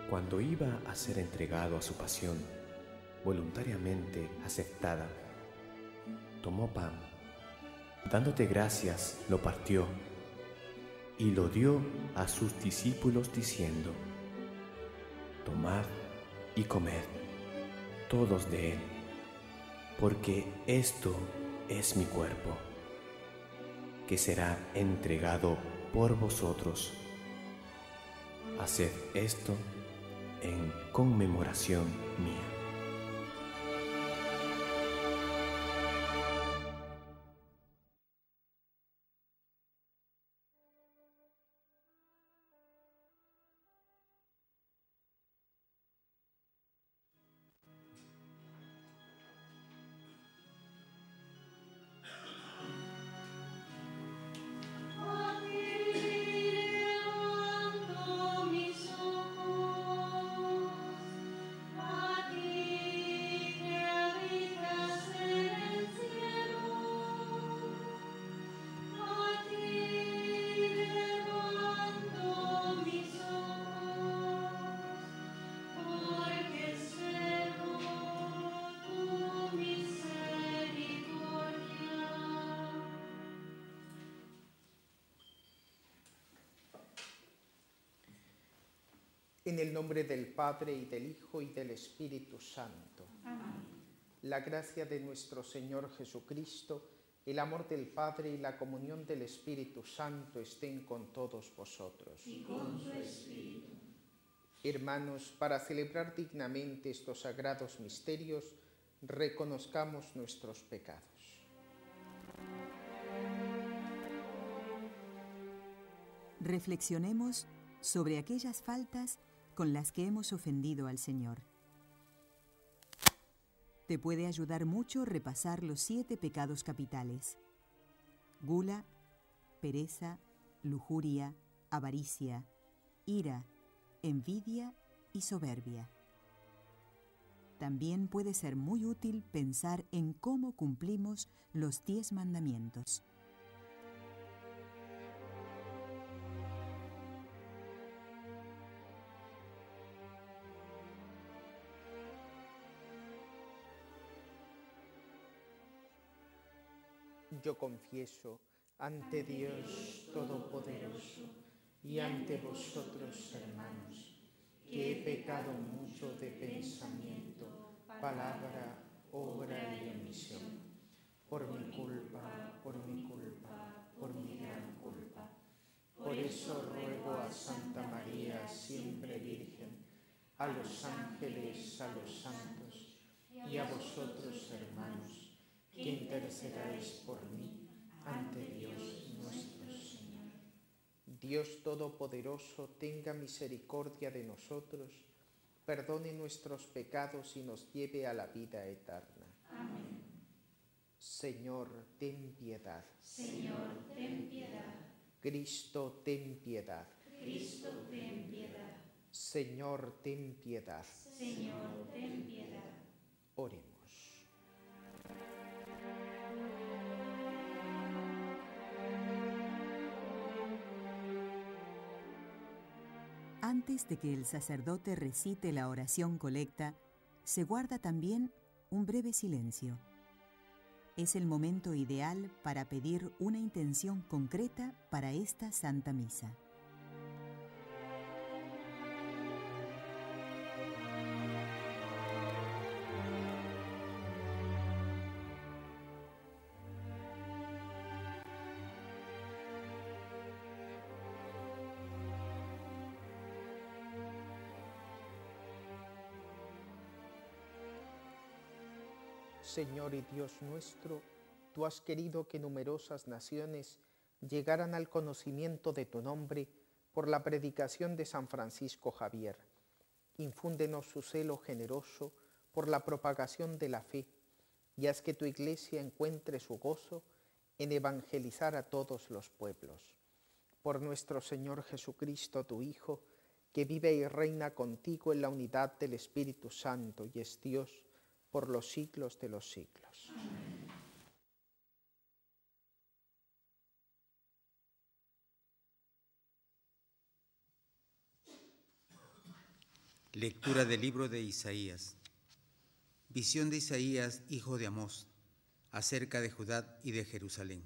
Cuando iba a ser entregado a su pasión, voluntariamente aceptada, tomó pan, dándote gracias, lo partió y lo dio a sus discípulos diciendo: tomad y comed todos de él, porque esto es mi cuerpo, que será entregado por vosotros. Haced esto en conmemoración mía. En el nombre del Padre, y del Hijo, y del Espíritu Santo. Amén. La gracia de nuestro Señor Jesucristo, el amor del Padre y la comunión del Espíritu Santo estén con todos vosotros. Y con tu espíritu. Hermanos, para celebrar dignamente estos sagrados misterios, reconozcamos nuestros pecados. Reflexionemos sobre aquellas faltas con las que hemos ofendido al Señor. Te puede ayudar mucho repasar los 7 pecados capitales: gula, pereza, lujuria, avaricia, ira, envidia y soberbia. También puede ser muy útil pensar en cómo cumplimos los 10 mandamientos. Yo confieso ante Dios Todopoderoso y ante vosotros, hermanos, que he pecado mucho de pensamiento, palabra, obra y omisión, por mi culpa, por mi gran culpa. Por eso ruego a Santa María, siempre Virgen, a los ángeles, a los santos y a vosotros, hermanos, que intercedáis por mí ante Dios nuestro Señor. Dios Todopoderoso, tenga misericordia de nosotros, perdone nuestros pecados y nos lleve a la vida eterna. Amén. Señor, ten piedad. Señor, ten piedad. Cristo, ten piedad. Cristo, ten piedad. Señor, ten piedad. Señor, ten piedad. Oremos. Antes de que el sacerdote recite la oración colecta, se guarda también un breve silencio. Es el momento ideal para pedir una intención concreta para esta Santa Misa. Señor y Dios nuestro, tú has querido que numerosas naciones llegaran al conocimiento de tu nombre por la predicación de San Francisco Javier. Infúndenos su celo generoso por la propagación de la fe y haz que tu Iglesia encuentre su gozo en evangelizar a todos los pueblos. Por nuestro Señor Jesucristo, tu Hijo, que vive y reina contigo en la unidad del Espíritu Santo y es Dios por los siglos de los siglos. Amén. Lectura del libro de Isaías. Visión de Isaías, hijo de Amós, acerca de Judá y de Jerusalén.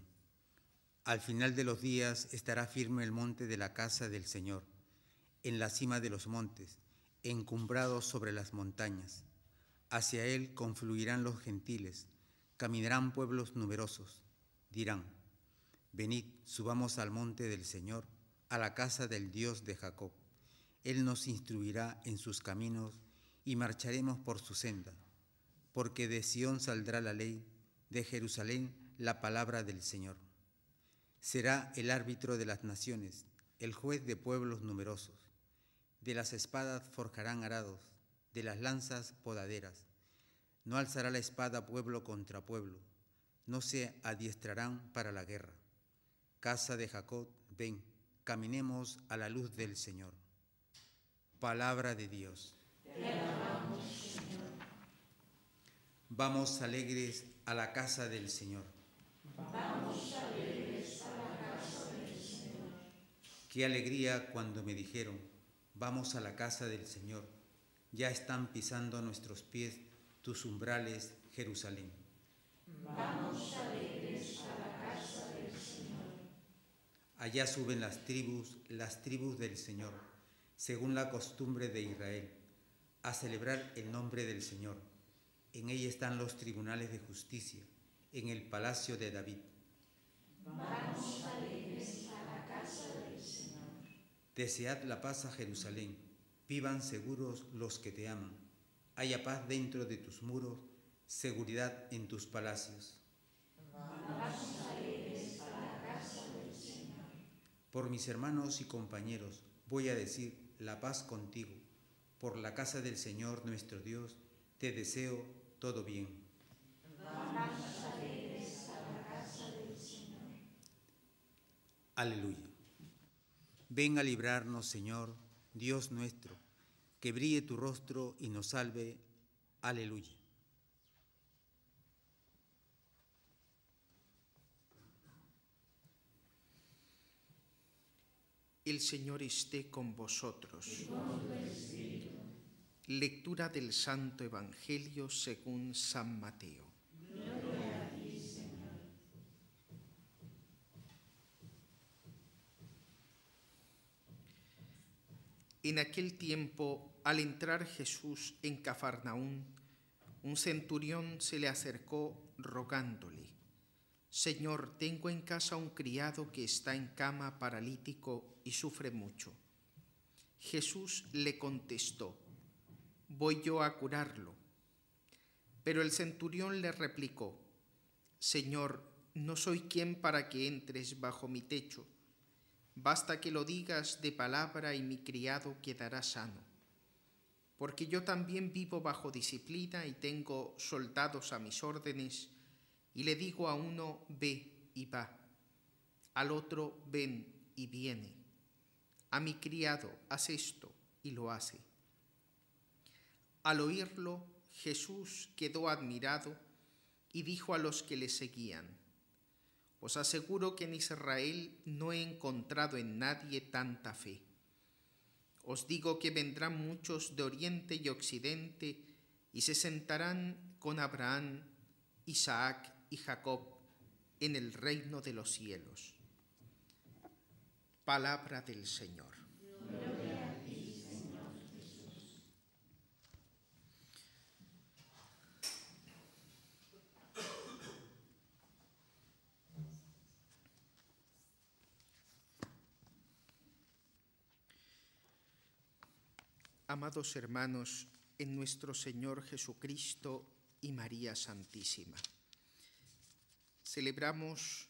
Al final de los días estará firme el monte de la casa del Señor, en la cima de los montes, encumbrado sobre las montañas. Hacia él confluirán los gentiles, caminarán pueblos numerosos. Dirán: venid, subamos al monte del Señor, a la casa del Dios de Jacob. Él nos instruirá en sus caminos y marcharemos por su senda. Porque de Sión saldrá la ley, de Jerusalén la palabra del Señor. Será el árbitro de las naciones, el juez de pueblos numerosos. De las espadas forjarán arados, de las lanzas podaderas. No alzará la espada pueblo contra pueblo, no se adiestrarán para la guerra. Casa de Jacob, ven, caminemos a la luz del Señor. Palabra de Dios. Te alabamos, Señor. Vamos alegres a la casa del Señor. Vamos alegres a la casa del Señor. Qué alegría cuando me dijeron: vamos a la casa del Señor. Ya están pisando nuestros pies tus umbrales, Jerusalén. Vamos alegres a la casa del Señor. Allá suben las tribus del Señor, según la costumbre de Israel, a celebrar el nombre del Señor. En ella están los tribunales de justicia, en el palacio de David. Vamos alegres a la casa del Señor. Desead la paz a Jerusalén, vivan seguros los que te aman. Haya paz dentro de tus muros, seguridad en tus palacios. Vamos alegres a la casa del Señor. Por mis hermanos y compañeros voy a decir: la paz contigo. Por la casa del Señor nuestro Dios te deseo todo bien. Vamos alegres a la casa del Señor. Aleluya. Ven a librarnos, Señor, Dios nuestro, que brille tu rostro y nos salve. Aleluya. El Señor esté con vosotros. Lectura del Santo Evangelio según San Mateo. Gloria a ti, Señor. En aquel tiempo, al entrar Jesús en Cafarnaún, un centurión se le acercó rogándole: Señor, tengo en casa un criado que está en cama paralítico y sufre mucho. Jesús le contestó: voy yo a curarlo. Pero el centurión le replicó: Señor, no soy quien para que entres bajo mi techo. Basta que lo digas de palabra y mi criado quedará sano. Porque yo también vivo bajo disciplina y tengo soldados a mis órdenes, y le digo a uno: ve y va, al otro: ven y viene, a mi criado: haz esto, y lo hace. Al oírlo, Jesús quedó admirado y dijo a los que le seguían: os aseguro que en Israel no he encontrado en nadie tanta fe. Os digo que vendrán muchos de oriente y occidente y se sentarán con Abraham, Isaac y Jacob en el reino de los cielos. Palabra del Señor. Gloria a ti, Señor Jesús. Amados hermanos, en nuestro Señor Jesucristo y María Santísima, celebramos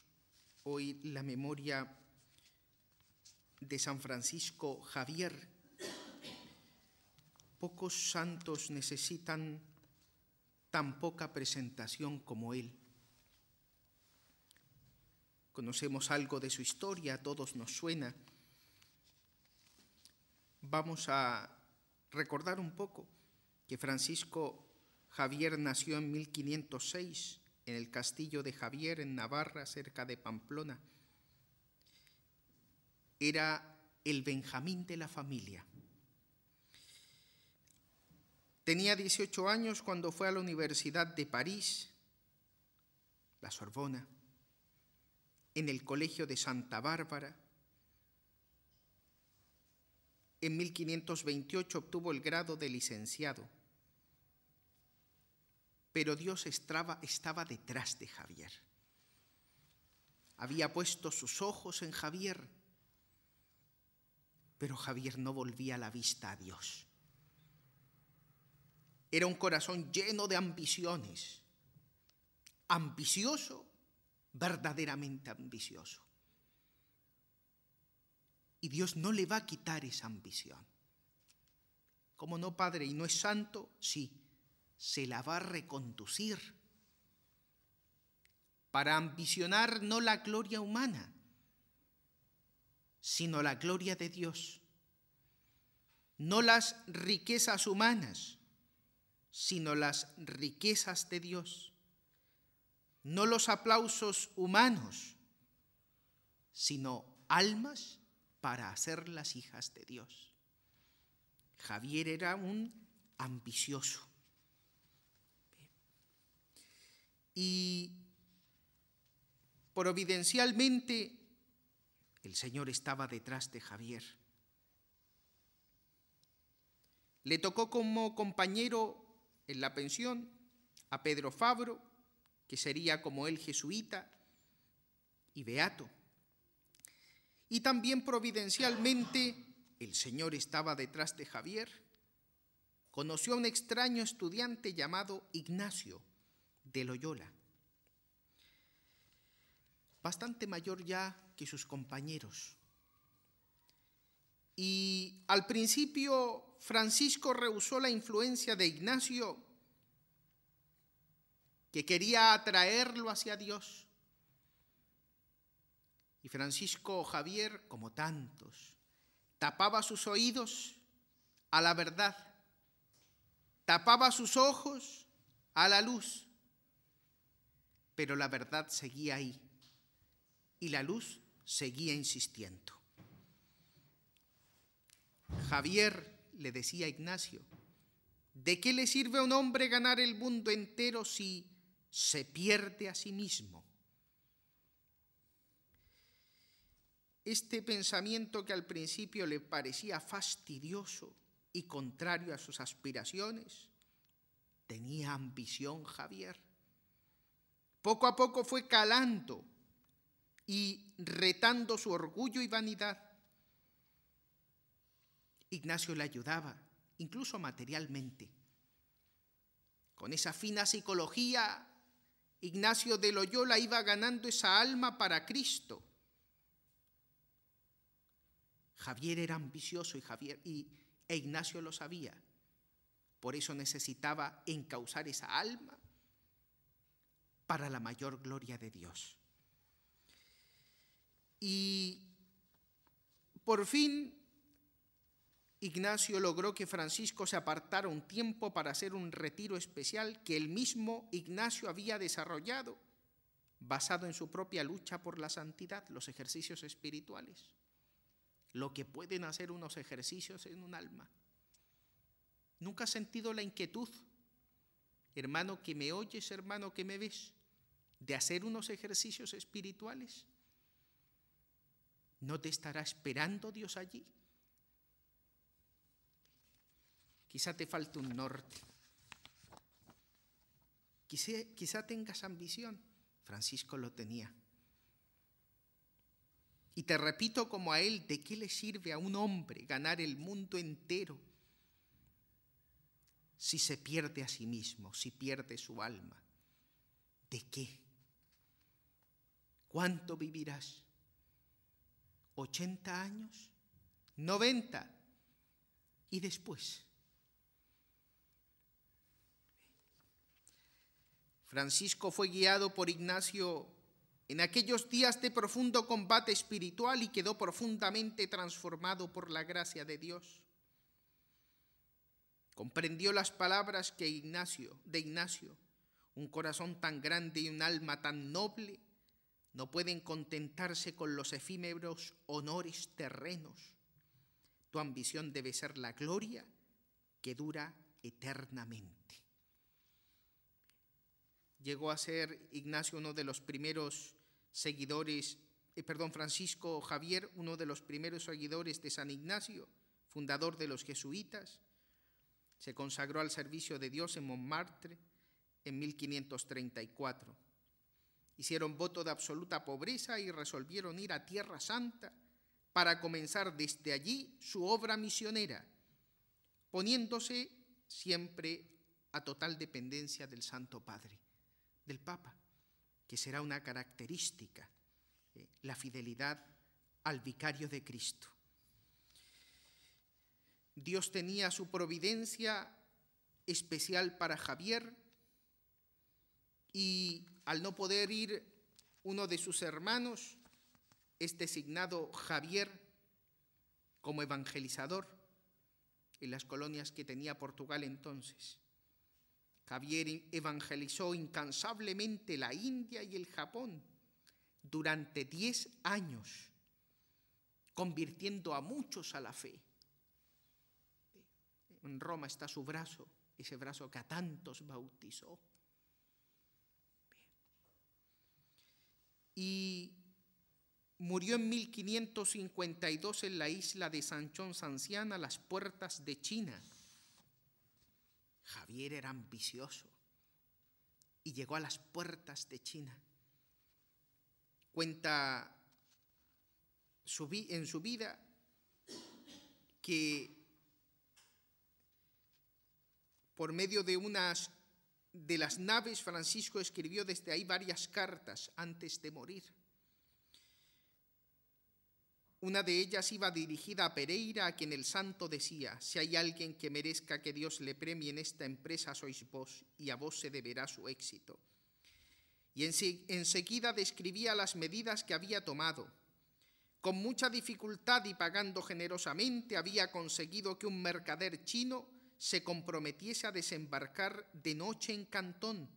hoy la memoria de San Francisco Javier. Pocos santos necesitan tan poca presentación como él. Conocemos algo de su historia, a todos nos suena. Vamos a recordar un poco que Francisco Javier nació en 1506 en el castillo de Javier, en Navarra, cerca de Pamplona. Era el Benjamín de la familia. Tenía 18 años cuando fue a la Universidad de París, la Sorbona, en el Colegio de Santa Bárbara. En 1528 obtuvo el grado de licenciado. Pero Dios estaba detrás de Javier. Había puesto sus ojos en Javier, pero Javier no volvía la vista a Dios. Era un corazón lleno de ambiciones, ambicioso, verdaderamente ambicioso. Y Dios no le va a quitar esa ambición. ¿Cómo no, Padre? ¿Y no es santo? Sí, se la va a reconducir para ambicionar no la gloria humana, sino la gloria de Dios. No las riquezas humanas, sino las riquezas de Dios. No los aplausos humanos, sino almas para hacerlas hijas de Dios. Javier era un ambicioso. Y providencialmente el Señor estaba detrás de Javier. Le tocó como compañero en la pensión a Pedro Fabro, que sería como él jesuita y beato. Y también providencialmente el Señor estaba detrás de Javier. Conoció a un extraño estudiante llamado Ignacio de Loyola, bastante mayor ya que sus compañeros. Y al principio Francisco rehusó la influencia de Ignacio, que quería atraerlo hacia Dios. Y Francisco Javier, como tantos, tapaba sus oídos a la verdad, tapaba sus ojos a la luz, pero la verdad seguía ahí y la luz seguía insistiendo. Javier le decía a Ignacio: ¿de qué le sirve a un hombre ganar el mundo entero si se pierde a sí mismo? Este pensamiento, que al principio le parecía fastidioso y contrario a sus aspiraciones, tenía ambición Javier. Poco a poco fue calando y retando su orgullo y vanidad. Ignacio le ayudaba, incluso materialmente. Con esa fina psicología, Ignacio de Loyola iba ganando esa alma para Cristo. Javier era ambicioso e Ignacio lo sabía. Por eso necesitaba encauzar esa alma para la mayor gloria de Dios. Y por fin Ignacio logró que Francisco se apartara un tiempo para hacer un retiro especial que el mismo Ignacio había desarrollado, basado en su propia lucha por la santidad, los ejercicios espirituales, lo que pueden hacer unos ejercicios en un alma. ¿Nunca has sentido la inquietud, hermano que me oyes, hermano que me ves, de hacer unos ejercicios espirituales? ¿No te estará esperando Dios allí? Quizá te falte un norte. Quizá tengas ambición. Francisco lo tenía. Y te repito como a él, ¿de qué le sirve a un hombre ganar el mundo entero si se pierde a sí mismo, si pierde su alma? ¿De qué? ¿Cuánto vivirás? ¿80 años? ¿90? ¿Y después? Francisco fue guiado por Ignacio en aquellos días de profundo combate espiritual y quedó profundamente transformado por la gracia de Dios. Comprendió las palabras de Ignacio, un corazón tan grande y un alma tan noble no pueden contentarse con los efímeros honores terrenos. Tu ambición debe ser la gloria que dura eternamente. Llegó a ser Ignacio uno de los primeros seguidores, Francisco Javier, uno de los primeros seguidores de San Ignacio, fundador de los jesuitas. Se consagró al servicio de Dios en Montmartre en 1534. Hicieron voto de absoluta pobreza y resolvieron ir a Tierra Santa para comenzar desde allí su obra misionera, poniéndose siempre a total dependencia del Santo Padre, del Papa, que será una característica, la fidelidad al vicario de Cristo. Dios tenía su providencia especial para Javier y al no poder ir uno de sus hermanos, es designado Javier como evangelizador en las colonias que tenía Portugal entonces. Javier evangelizó incansablemente la India y el Japón durante 10 años, convirtiendo a muchos a la fe. En Roma está su brazo, ese brazo que a tantos bautizó. Y murió en 1552 en la isla de Sanchón Sanciana, a las puertas de China. Javier era ambicioso y llegó a las puertas de China. Cuenta en su vida que por medio de las naves Francisco escribió desde ahí varias cartas antes de morir. Una de ellas iba dirigida a Pereira, a quien el santo decía: si hay alguien que merezca que Dios le premie en esta empresa, sois vos, y a vos se deberá su éxito. Y enseguida describía las medidas que había tomado. Con mucha dificultad y pagando generosamente, había conseguido que un mercader chino se comprometiese a desembarcar de noche en Cantón,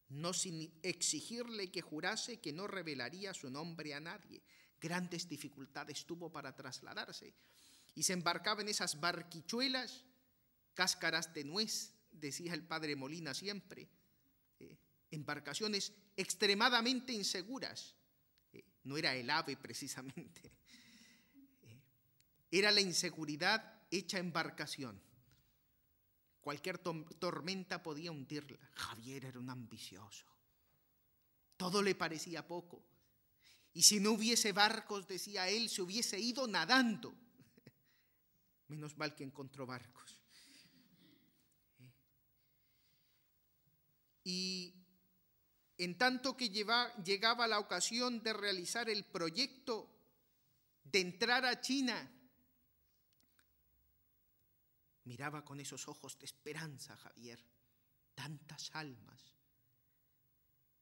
no sin exigirle que jurase que no revelaría su nombre a nadie. Grandes dificultades tuvo para trasladarse y se embarcaba en esas barquichuelas, cáscaras de nuez, decía el padre Molina siempre, embarcaciones extremadamente inseguras. No era el AVE precisamente, era la inseguridad hecha embarcación. Cualquier tormenta podía hundirla. Javier era un ambicioso, todo le parecía poco. Y si no hubiese barcos, decía él, se hubiese ido nadando. Menos mal que encontró barcos. Y en tanto que llegaba la ocasión de realizar el proyecto de entrar a China, miraba con esos ojos de esperanza Javier, tantas almas.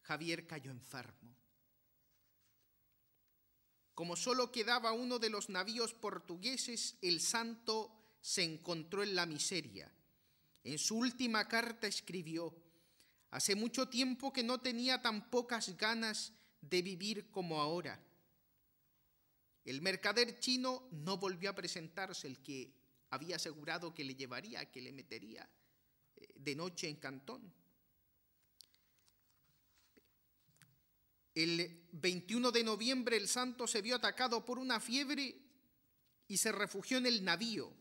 Javier cayó enfermo. Como solo quedaba uno de los navíos portugueses, el santo se encontró en la miseria. En su última carta escribió: hace mucho tiempo que no tenía tan pocas ganas de vivir como ahora. El mercader chino no volvió a presentarse, el que había asegurado que le llevaría, que le metería de noche en Cantón. El 21 de noviembre el santo se vio atacado por una fiebre y se refugió en el navío,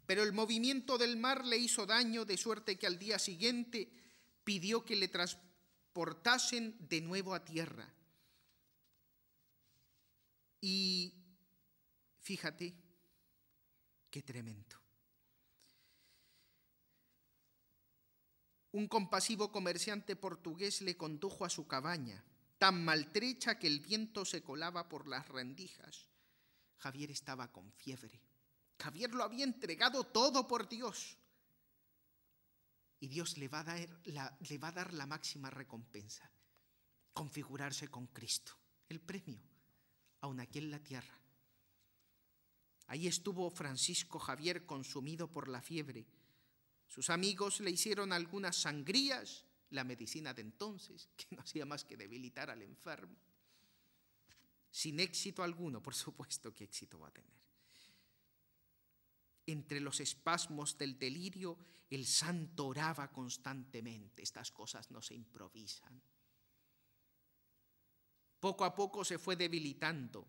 pero el movimiento del mar le hizo daño, de suerte que al día siguiente pidió que le transportasen de nuevo a tierra. Y fíjate qué tremendo. Un compasivo comerciante portugués le condujo a su cabaña, tan maltrecha que el viento se colaba por las rendijas. Javier estaba con fiebre. Javier lo había entregado todo por Dios. Y Dios le va a dar la máxima recompensa: configurarse con Cristo, el premio, aun aquí en la tierra. Ahí estuvo Francisco Javier consumido por la fiebre. Sus amigos le hicieron algunas sangrías, la medicina de entonces, que no hacía más que debilitar al enfermo. Sin éxito alguno, por supuesto que éxito va a tener. entre los espasmos del delirio, el santo oraba constantemente. Estas cosas no se improvisan. Poco a poco se fue debilitando.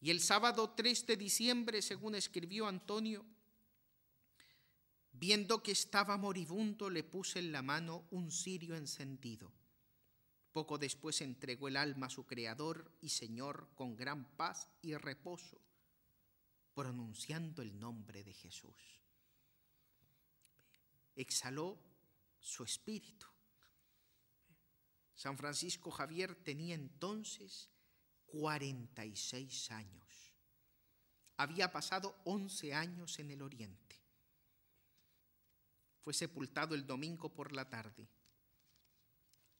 Y el sábado 3 de diciembre, según escribió Antonio, viendo que estaba moribundo, le puse en la mano un cirio encendido. Poco después entregó el alma a su Creador y Señor con gran paz y reposo, pronunciando el nombre de Jesús. Exhaló su espíritu. San Francisco Javier tenía entonces 46 años. Había pasado 11 años en el Oriente. Fue sepultado el domingo por la tarde.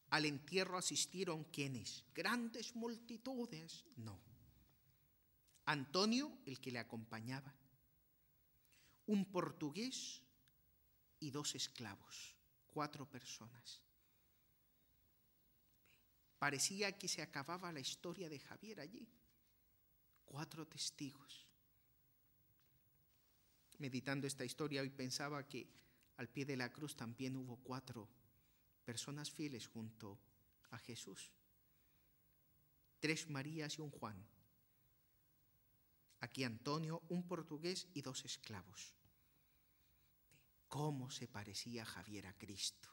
Al entierro asistieron ¿quiénes? Grandes multitudes. No. Antonio, el que le acompañaba, un portugués y 2 esclavos, 4 personas. Parecía que se acababa la historia de Javier allí. 4 testigos. Meditando esta historia, hoy pensaba que al pie de la cruz también hubo 4 personas fieles junto a Jesús. 3 Marías y un Juan. Aquí Antonio, un portugués y 2 esclavos. ¿Cómo se parecía Javier a Cristo?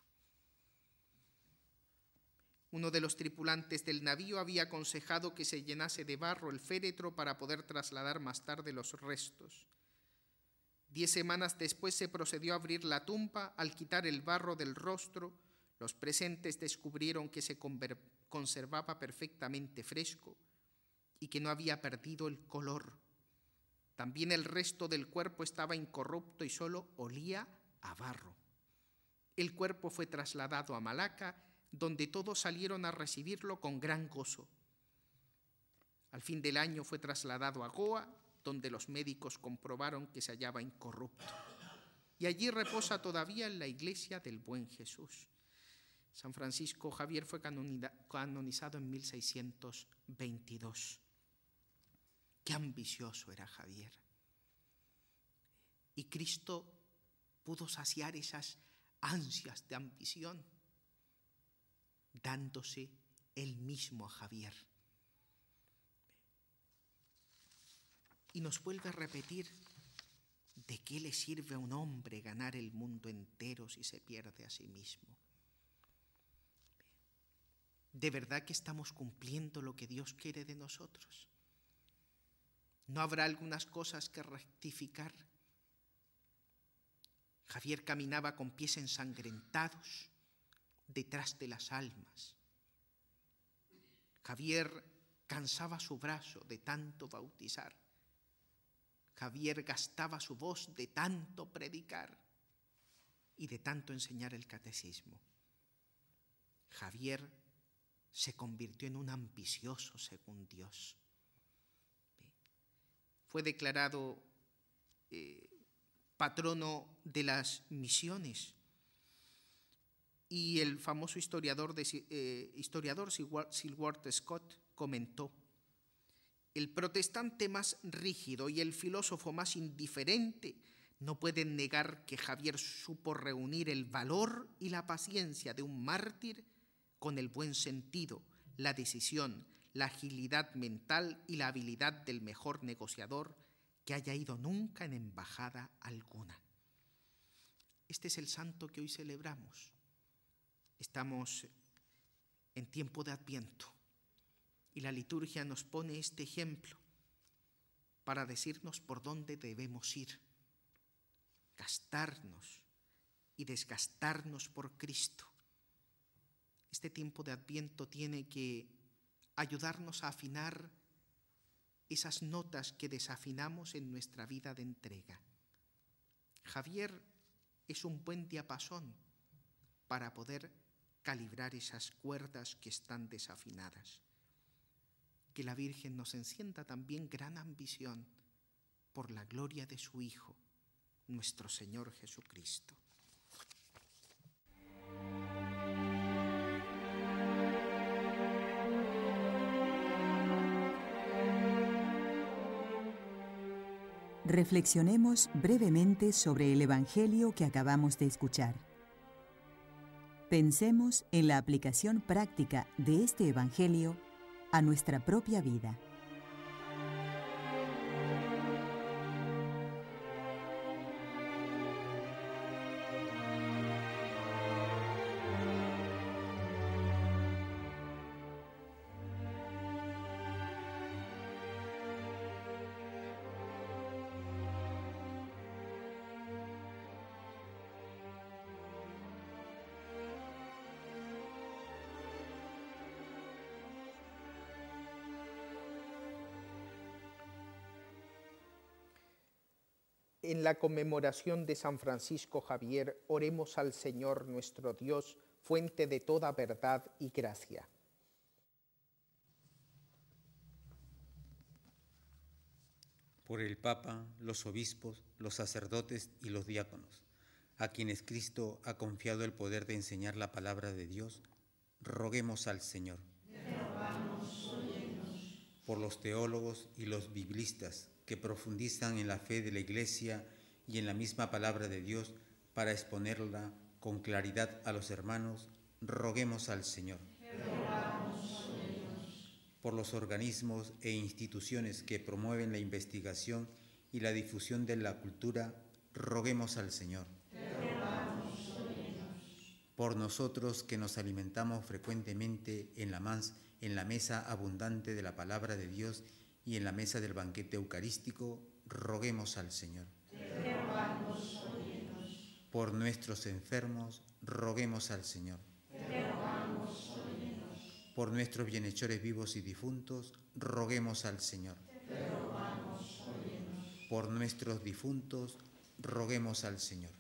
Uno de los tripulantes del navío había aconsejado que se llenase de barro el féretro para poder trasladar más tarde los restos. 10 semanas después se procedió a abrir la tumba. Al quitar el barro del rostro, los presentes descubrieron que se conservaba perfectamente fresco y que no había perdido el color. También el resto del cuerpo estaba incorrupto y solo olía a barro. El cuerpo fue trasladado a Malaca, donde todos salieron a recibirlo con gran gozo. Al fin del año fue trasladado a Goa, donde los médicos comprobaron que se hallaba incorrupto. Y allí reposa todavía en la iglesia del Buen Jesús. San Francisco Javier fue canonizado en 1622. Qué ambicioso era Javier. Y Cristo pudo saciar esas ansias de ambición, dándose él mismo a Javier. Y nos vuelve a repetir: ¿de qué le sirve a un hombre ganar el mundo entero si se pierde a sí mismo? ¿De verdad que estamos cumpliendo lo que Dios quiere de nosotros? ¿No habrá algunas cosas que rectificar? Javier caminaba con pies ensangrentados detrás de las almas. Javier cansaba su brazo de tanto bautizar. Javier gastaba su voz de tanto predicar y de tanto enseñar el catecismo. Javier se convirtió en un ambicioso según Dios. Fue declarado patrono de las misiones. Y el famoso historiador Sylward Scott comentó: el protestante más rígido y el filósofo más indiferente no pueden negar que Javier supo reunir el valor y la paciencia de un mártir con el buen sentido, la decisión, la agilidad mental y la habilidad del mejor negociador que haya ido nunca en embajada alguna. Este es el santo que hoy celebramos. Estamos en tiempo de Adviento y la liturgia nos pone este ejemplo para decirnos por dónde debemos ir, gastarnos y desgastarnos por Cristo. Este tiempo de Adviento tiene que ayudarnos a afinar esas notas que desafinamos en nuestra vida de entrega. Javier es un buen diapasón para poder calibrar esas cuerdas que están desafinadas. Que la Virgen nos encienda también gran ambición por la gloria de su Hijo, nuestro Señor Jesucristo. Reflexionemos brevemente sobre el Evangelio que acabamos de escuchar. Pensemos en la aplicación práctica de este Evangelio a nuestra propia vida. En la conmemoración de San Francisco Javier, oremos al Señor nuestro Dios, fuente de toda verdad y gracia. Por el Papa, los obispos, los sacerdotes y los diáconos, a quienes Cristo ha confiado el poder de enseñar la palabra de Dios, roguemos al Señor. Por los teólogos y los biblistas que profundizan en la fe de la Iglesia y en la misma palabra de Dios para exponerla con claridad a los hermanos, roguemos al Señor. Por los organismos e instituciones que promueven la investigación y la difusión de la cultura, roguemos al Señor. Por nosotros que nos alimentamos frecuentemente en la mesa abundante de la palabra de Dios y en la mesa del banquete eucarístico, roguemos al Señor. Por nuestros enfermos, roguemos al Señor. Por nuestros bienhechores vivos y difuntos, roguemos al Señor. Por nuestros difuntos, roguemos al Señor.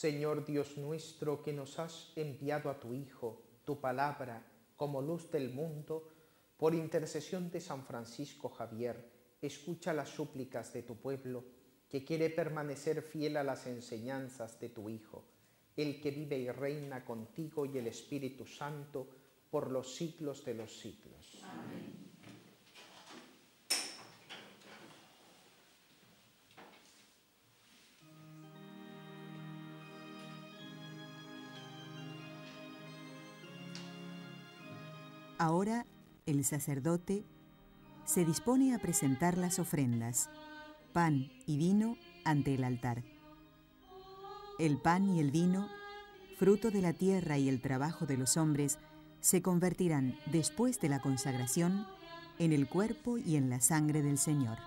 Señor Dios nuestro, que nos has enviado a tu Hijo, tu palabra, como luz del mundo, por intercesión de San Francisco Javier, escucha las súplicas de tu pueblo, que quiere permanecer fiel a las enseñanzas de tu Hijo, el que vive y reina contigo y el Espíritu Santo, por los siglos de los siglos. Amén. Ahora el sacerdote se dispone a presentar las ofrendas, pan y vino ante el altar. El pan y el vino, fruto de la tierra y el trabajo de los hombres, se convertirán después de la consagración en el cuerpo y en la sangre del Señor.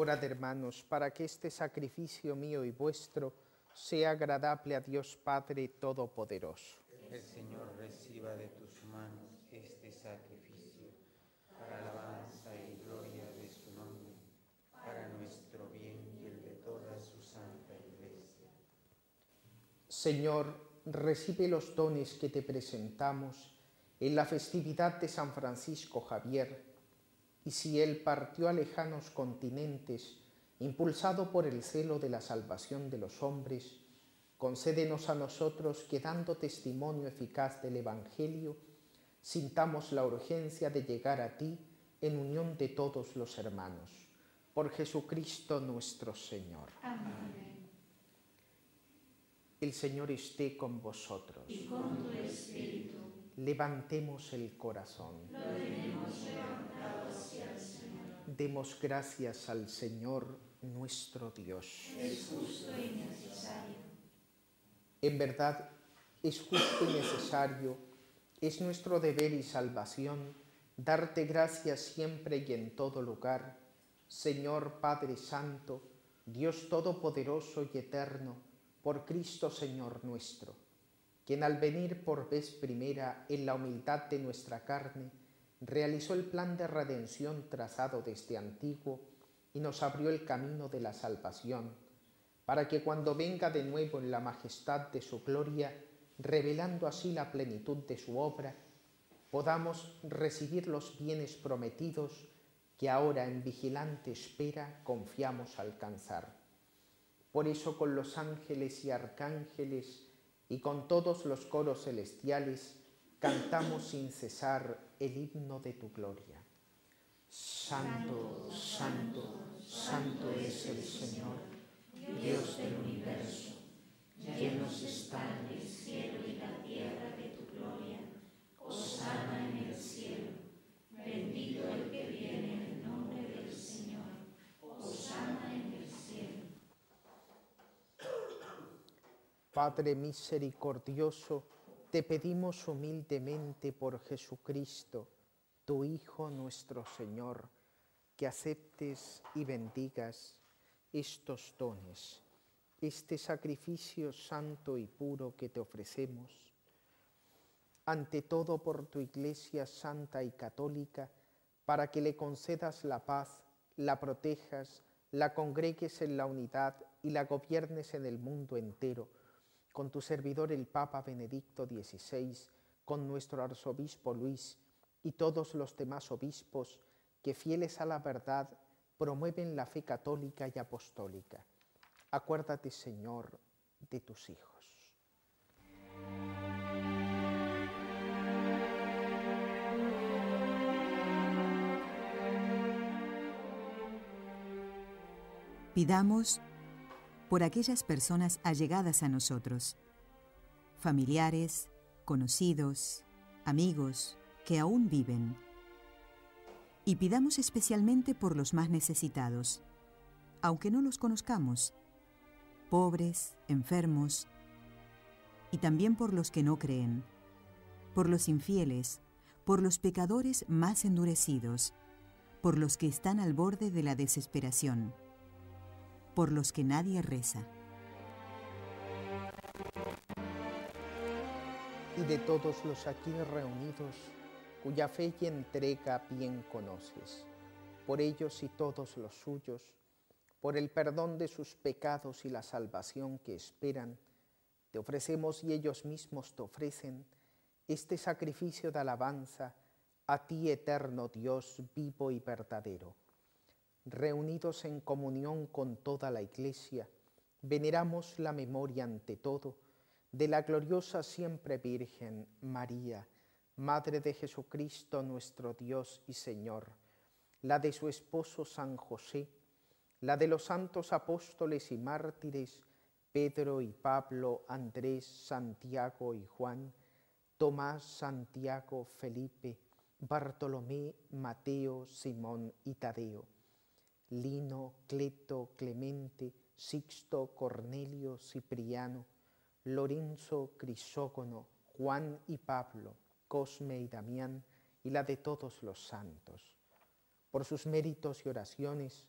Orad, hermanos, para que este sacrificio mío y vuestro sea agradable a Dios Padre Todopoderoso. El Señor reciba de tus manos sacrificio, para alabanza y gloria de su nombre, para nuestro bien y el de toda su santa Iglesia. Señor, recibe los dones que te presentamos en la festividad de San Francisco Javier, y si él partió a lejanos continentes, impulsado por el celo de la salvación de los hombres, concédenos a nosotros que, dando testimonio eficaz del Evangelio, sintamos la urgencia de llegar a ti en unión de todos los hermanos. Por Jesucristo nuestro Señor. Amén. El Señor esté con vosotros. Y con tu espíritu. Levantemos el corazón. Lo tenemos levantado hacia el Señor. Demos gracias al Señor nuestro Dios. Es justo y necesario. En verdad, es justo y necesario, es nuestro deber y salvación, darte gracias siempre y en todo lugar, Señor Padre Santo, Dios Todopoderoso y Eterno, por Cristo Señor nuestro, quien al venir por vez primera en la humildad de nuestra carne, realizó el plan de redención trazado desde antiguo y nos abrió el camino de la salvación, para que cuando venga de nuevo en la majestad de su gloria, revelando así la plenitud de su obra, podamos recibir los bienes prometidos que ahora en vigilante espera confiamos alcanzar. Por eso con los ángeles y arcángeles y con todos los coros celestiales cantamos sin cesar el himno de tu gloria. Santo, santo, santo es el Señor, Dios del universo. Llenos están el cielo y la tierra de tu gloria. Hosana en el cielo. Bendito el que viene en el nombre del Señor. Hosana en el cielo. Padre misericordioso, te pedimos humildemente por Jesucristo, tu Hijo nuestro Señor, que aceptes y bendigas estos dones, este sacrificio santo y puro que te ofrecemos, ante todo por tu Iglesia santa y católica, para que le concedas la paz, la protejas, la congregues en la unidad y la gobiernes en el mundo entero, con tu servidor el Papa Benedicto XVI, con nuestro arzobispo Luis y todos los demás obispos que, fieles a la verdad, promueven la fe católica y apostólica. Acuérdate, Señor, de tus hijos. Pidamos por aquellas personas allegadas a nosotros, familiares, conocidos, amigos que aún viven. Y pidamos especialmente por los más necesitados, aunque no los conozcamos, pobres, enfermos, y también por los que no creen, por los infieles, por los pecadores más endurecidos, por los que están al borde de la desesperación, por los que nadie reza. Y de todos los aquí reunidos, cuya fe y entrega bien conoces, por ellos y todos los suyos, por el perdón de sus pecados y la salvación que esperan, te ofrecemos y ellos mismos te ofrecen este sacrificio de alabanza a ti, eterno Dios vivo y verdadero. Reunidos en comunión con toda la Iglesia, veneramos la memoria ante todo de la gloriosa siempre Virgen María, Madre de Jesucristo nuestro Dios y Señor, la de su esposo San José, la de los santos apóstoles y mártires, Pedro y Pablo, Andrés, Santiago y Juan, Tomás, Santiago, Felipe, Bartolomé, Mateo, Simón y Tadeo, Lino, Cleto, Clemente, Sixto, Cornelio, Cipriano, Lorenzo, Crisógono, Juan y Pablo, Cosme y Damián, y la de todos los santos. Por sus méritos y oraciones,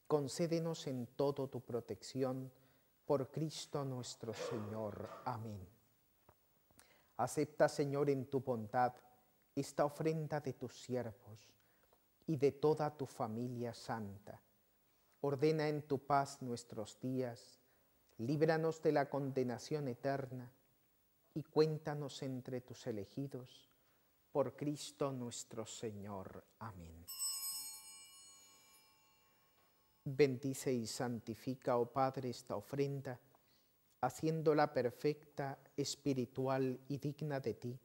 concédenos en todo tu protección, por Cristo nuestro Señor. Amén. Acepta, Señor, en tu bondad esta ofrenda de tus siervos y de toda tu familia santa. Ordena en tu paz nuestros días, líbranos de la condenación eterna y cuéntanos entre tus elegidos, por Cristo nuestro Señor. Amén. Bendice y santifica, oh Padre, esta ofrenda, haciéndola perfecta, espiritual y digna de ti,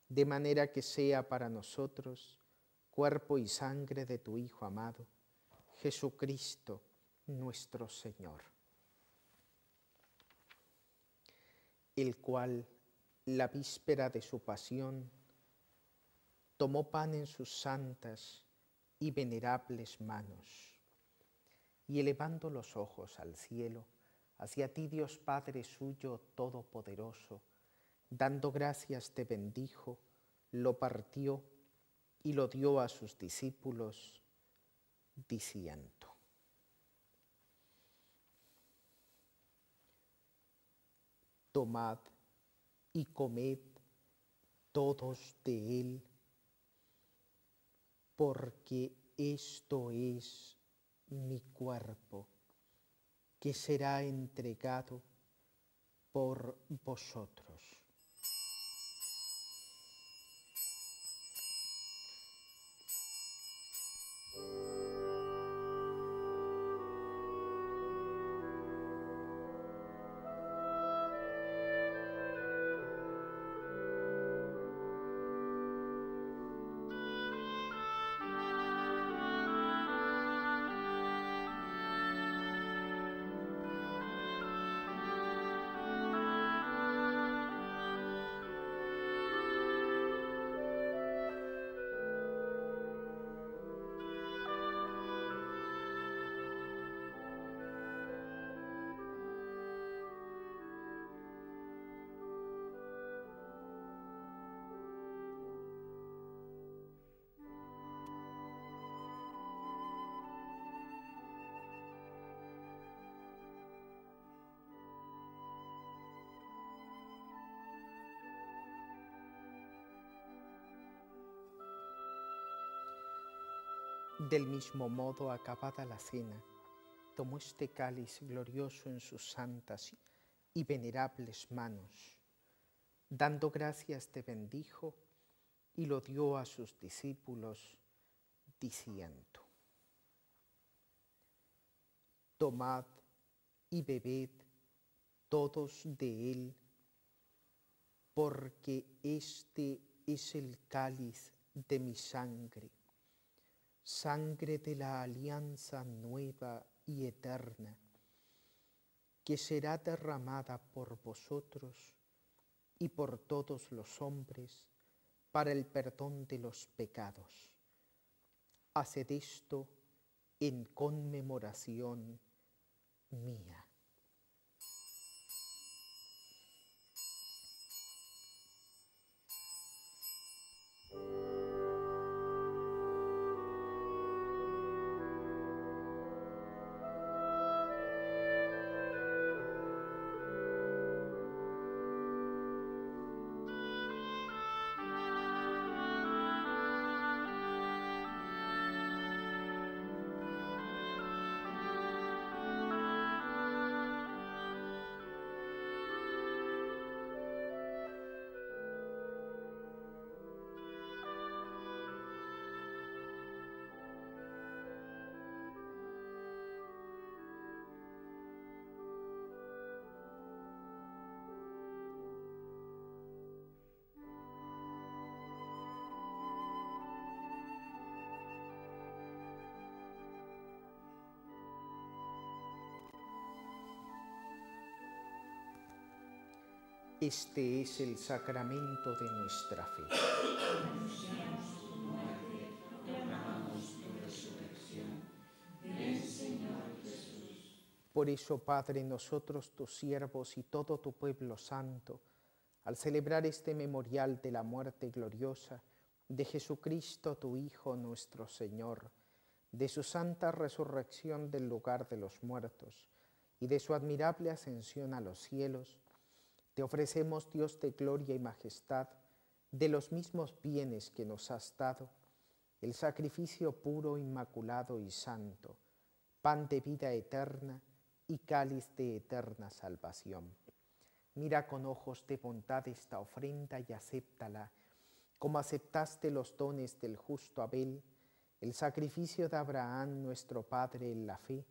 de manera que sea para nosotros cuerpo y sangre de tu Hijo amado, Jesucristo nuestro Señor, el cual, la víspera de su pasión, tomó pan en sus santas y venerables manos, y elevando los ojos al cielo, hacia ti, Dios Padre suyo todopoderoso, dando gracias te bendijo, lo partió y lo dio a sus discípulos, diciendo: tomad y comed todos de él, porque esto es mi cuerpo, que será entregado por vosotros. Del mismo modo, acabada la cena, tomó este cáliz glorioso en sus santas y venerables manos. Dando gracias te bendijo y lo dio a sus discípulos, diciendo: tomad y bebed todos de él, porque este es el cáliz de mi sangre, sangre de la alianza nueva y eterna, que será derramada por vosotros y por todos los hombres para el perdón de los pecados. Haced esto en conmemoración mía. Este es el sacramento de nuestra fe. Anunciamos tu muerte, proclamamos tu resurrección. Ven, Señor Jesús. Por eso, Padre, nosotros, tus siervos y todo tu pueblo santo, al celebrar este memorial de la muerte gloriosa de Jesucristo, tu Hijo, nuestro Señor, de su santa resurrección del lugar de los muertos y de su admirable ascensión a los cielos, te ofrecemos, Dios de gloria y majestad, de los mismos bienes que nos has dado, el sacrificio puro, inmaculado y santo, pan de vida eterna y cáliz de eterna salvación. Mira con ojos de bondad esta ofrenda y acéptala, como aceptaste los dones del justo Abel, el sacrificio de Abraham nuestro Padre en la fe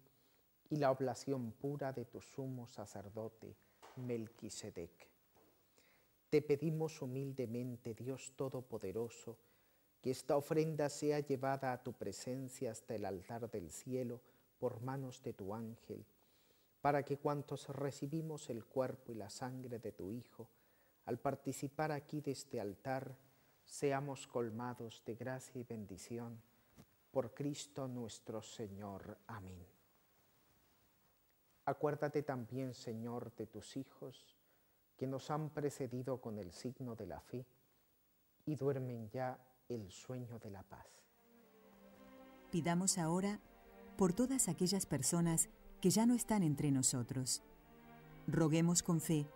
y la oblación pura de tu sumo sacerdote Melquisedec. Te pedimos humildemente, Dios Todopoderoso, que esta ofrenda sea llevada a tu presencia hasta el altar del cielo por manos de tu ángel, para que cuantos recibimos el cuerpo y la sangre de tu Hijo, al participar aquí de este altar, seamos colmados de gracia y bendición. Por Cristo nuestro Señor. Amén. Acuérdate también, Señor, de tus hijos, que nos han precedido con el signo de la fe y duermen ya el sueño de la paz. Pidamos ahora por todas aquellas personas que ya no están entre nosotros. Roguemos con fe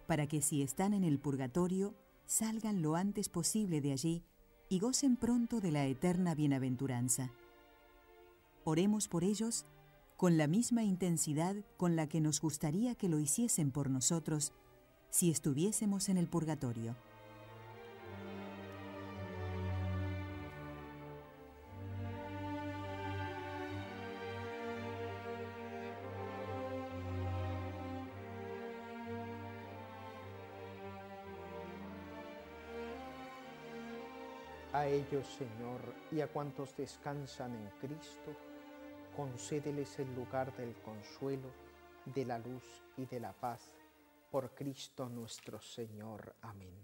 para que si están en el purgatorio, salgan lo antes posible de allí y gocen pronto de la eterna bienaventuranza. Oremos por ellos con la misma intensidad con la que nos gustaría que lo hiciesen por nosotros si estuviésemos en el purgatorio. A ellos, Señor, y a cuantos descansan en Cristo, concédeles el lugar del consuelo, de la luz y de la paz, por Cristo nuestro Señor. Amén.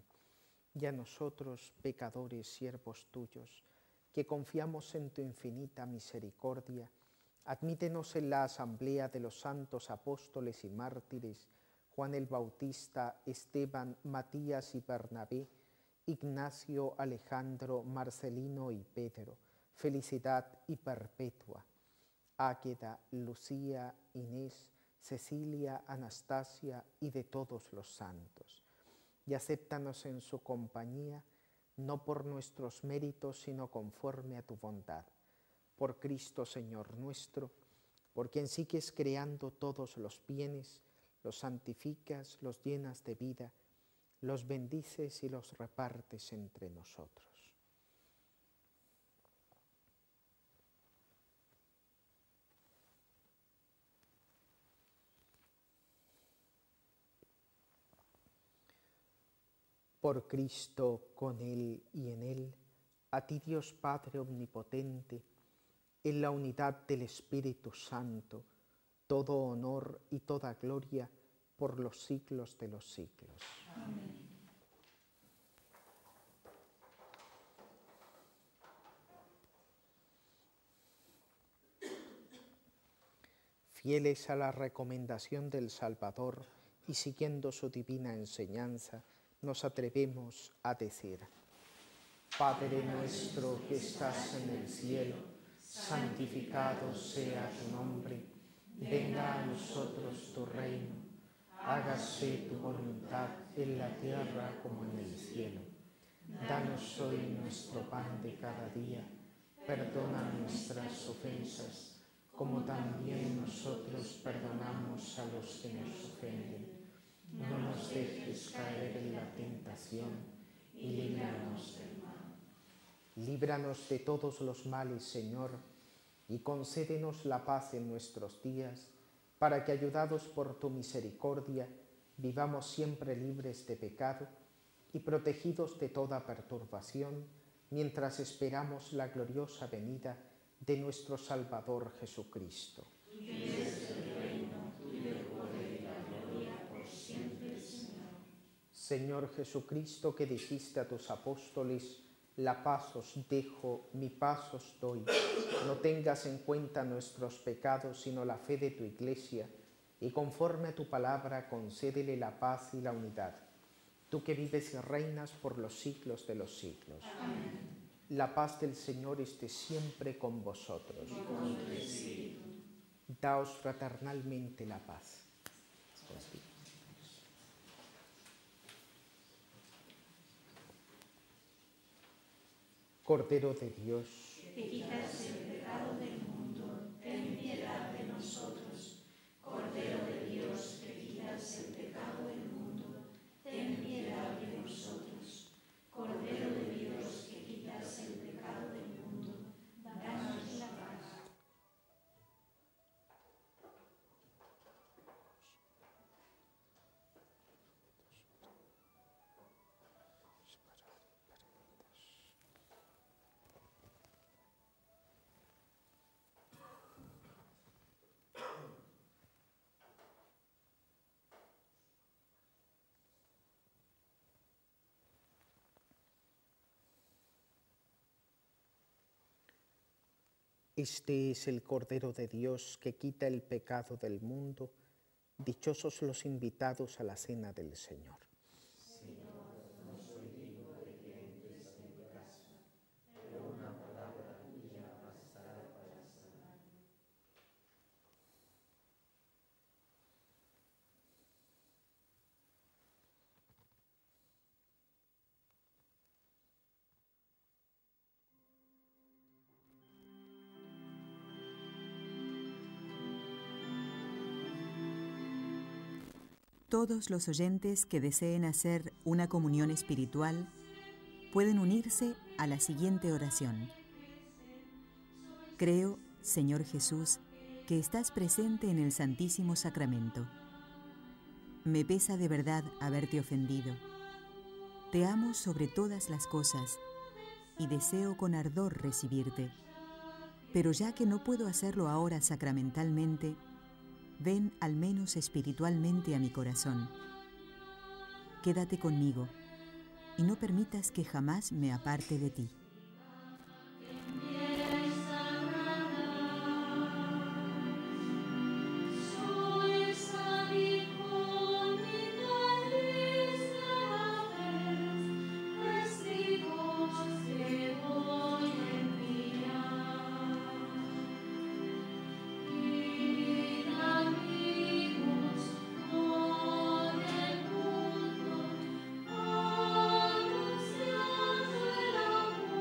Y a nosotros, pecadores, siervos tuyos, que confiamos en tu infinita misericordia, admítenos en la asamblea de los santos apóstoles y mártires, Juan el Bautista, Esteban, Matías y Bernabé, Ignacio, Alejandro, Marcelino y Pedro, Felicidad y Perpetua, Águeda, Lucía, Inés, Cecilia, Anastasia y de todos los santos. Y acéptanos en su compañía, no por nuestros méritos, sino conforme a tu bondad. Por Cristo Señor nuestro, por quien sigues creando todos los bienes, los santificas, los llenas de vida, los bendices y los repartes entre nosotros. Por Cristo, con Él y en Él, a ti Dios Padre Omnipotente, en la unidad del Espíritu Santo, todo honor y toda gloria por los siglos de los siglos. Amén. Fieles a la recomendación del Salvador y siguiendo su divina enseñanza, nos atrevemos a decir: Padre nuestro que estás en el cielo, santificado sea tu nombre, venga a nosotros tu reino, hágase tu voluntad en la tierra como en el cielo. Danos hoy nuestro pan de cada día, perdona nuestras ofensas, como también nosotros perdonamos a los que nos ofenden. No nos dejes caer en la tentación y líbranos del mal. Líbranos de todos los males, Señor, y concédenos la paz en nuestros días, para que, ayudados por tu misericordia, vivamos siempre libres de pecado y protegidos de toda perturbación, mientras esperamos la gloriosa venida de nuestro Salvador Jesucristo. Tuyo es el reino, tuyo el poder y la gloria por siempre, Señor. Señor Jesucristo, que dijiste a tus apóstoles: la paz os dejo, mi paz os doy. No tengas en cuenta nuestros pecados, sino la fe de tu Iglesia, y conforme a tu palabra concédele la paz y la unidad. Tú que vives y reinas por los siglos de los siglos. Amén. La paz del Señor esté siempre con vosotros. Y con tu espíritu. Daos fraternalmente la paz. Cordero de Dios, que quitas el pecado del mundo, ten piedad de nosotros. Cordero de Dios, que quitas el pecado del mundo, ten piedad de nosotros. Cordero de Dios, que quitas el pecado del mundo, danos la paz. Este es el Cordero de Dios que quita el pecado del mundo. Dichosos los invitados a la cena del Señor. Todos los oyentes que deseen hacer una comunión espiritual pueden unirse a la siguiente oración. Creo, Señor Jesús, que estás presente en el Santísimo Sacramento. Me pesa de verdad haberte ofendido. Te amo sobre todas las cosas y deseo con ardor recibirte. Pero ya que no puedo hacerlo ahora sacramentalmente, ven al menos espiritualmente a mi corazón. Quédate conmigo y no permitas que jamás me aparte de ti. Anunciando el amor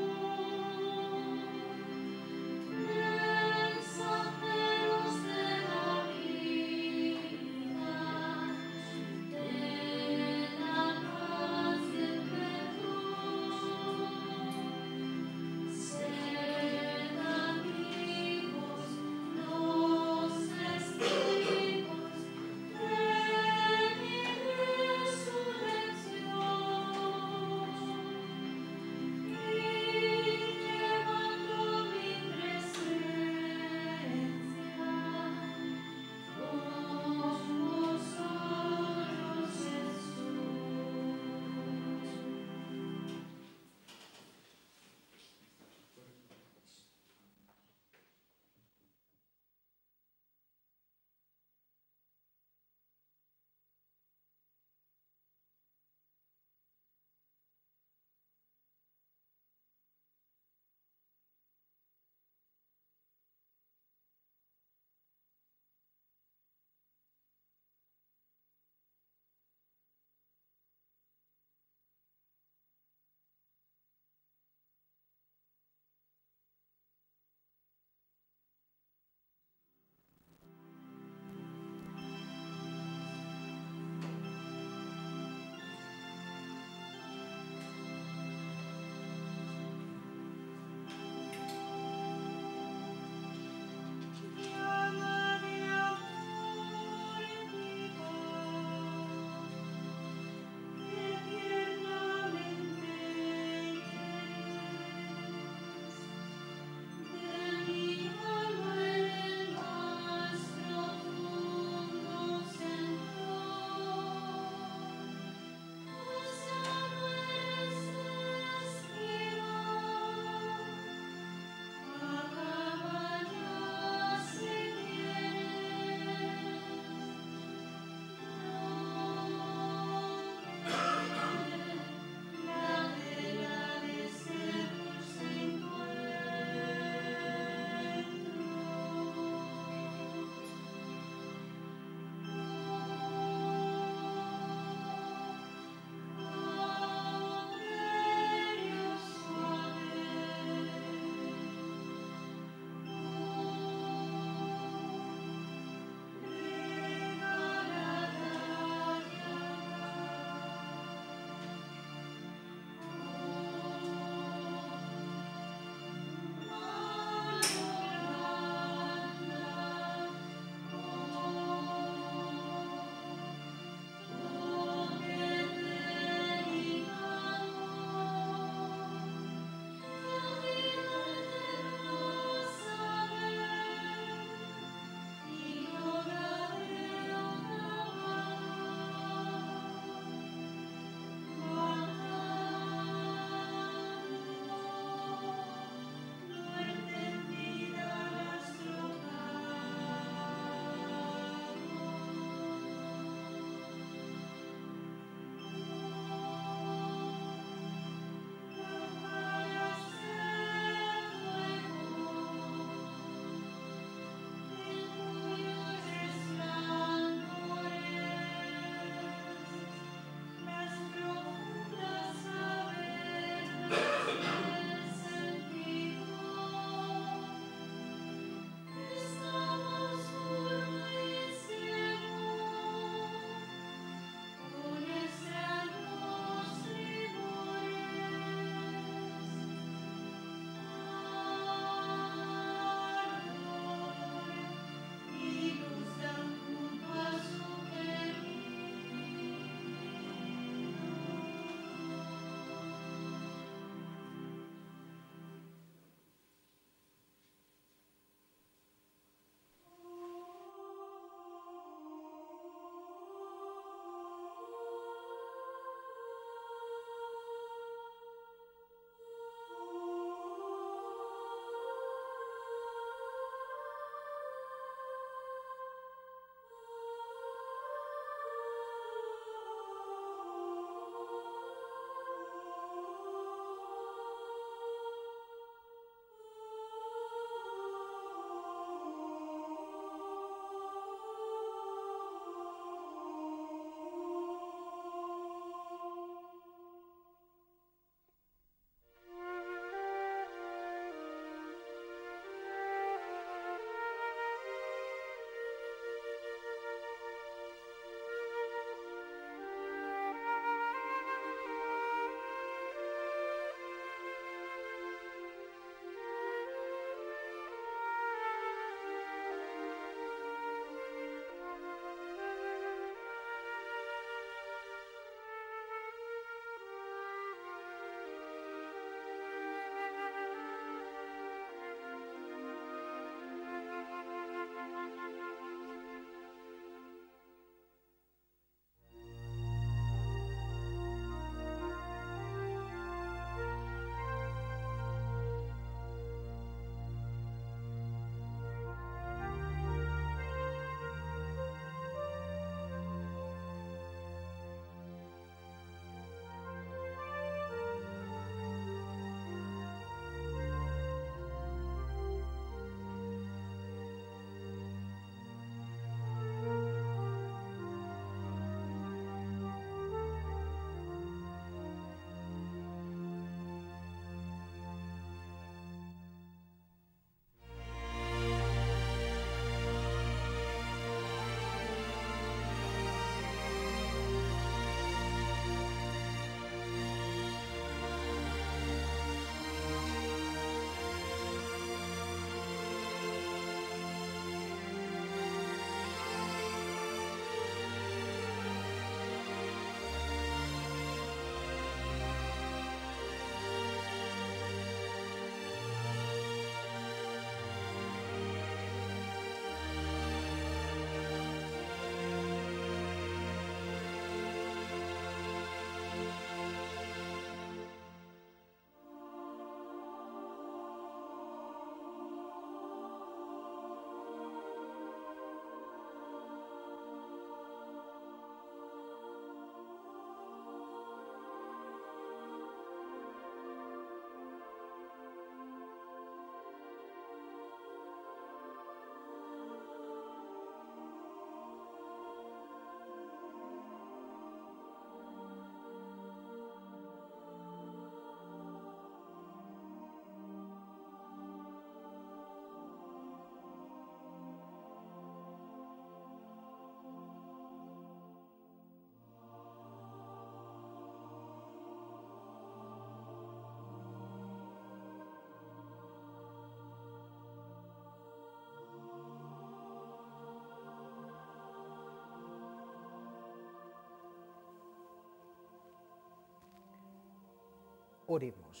Oremos.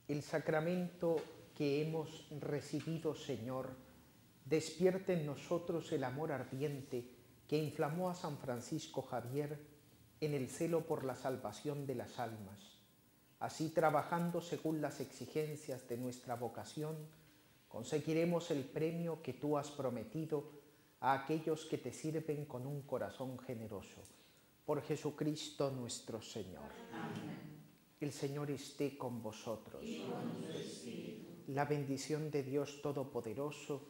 El sacramento que hemos recibido, Señor, despierte en nosotros el amor ardiente que inflamó a San Francisco Javier en el celo por la salvación de las almas. Así, trabajando según las exigencias de nuestra vocación, conseguiremos el premio que tú has prometido a aquellos que te sirven con un corazón generoso. Por Jesucristo nuestro Señor. Amén. El Señor esté con vosotros. Y con tu espíritu. La bendición de Dios Todopoderoso,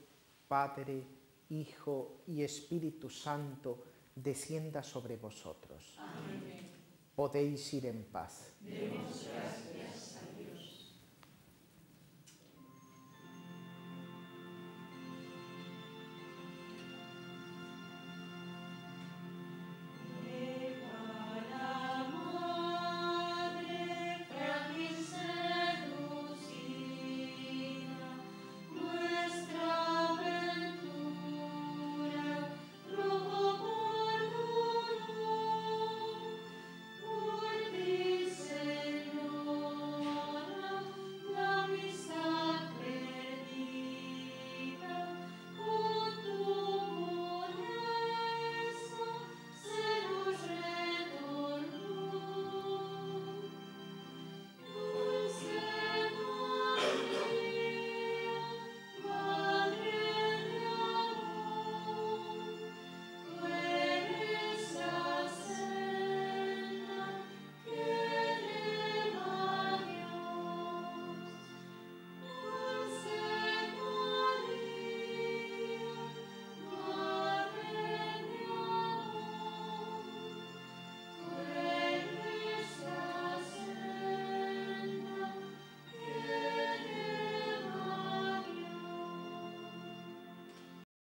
Padre, Hijo y Espíritu Santo, descienda sobre vosotros. Amén. Podéis ir en paz. Demos gracias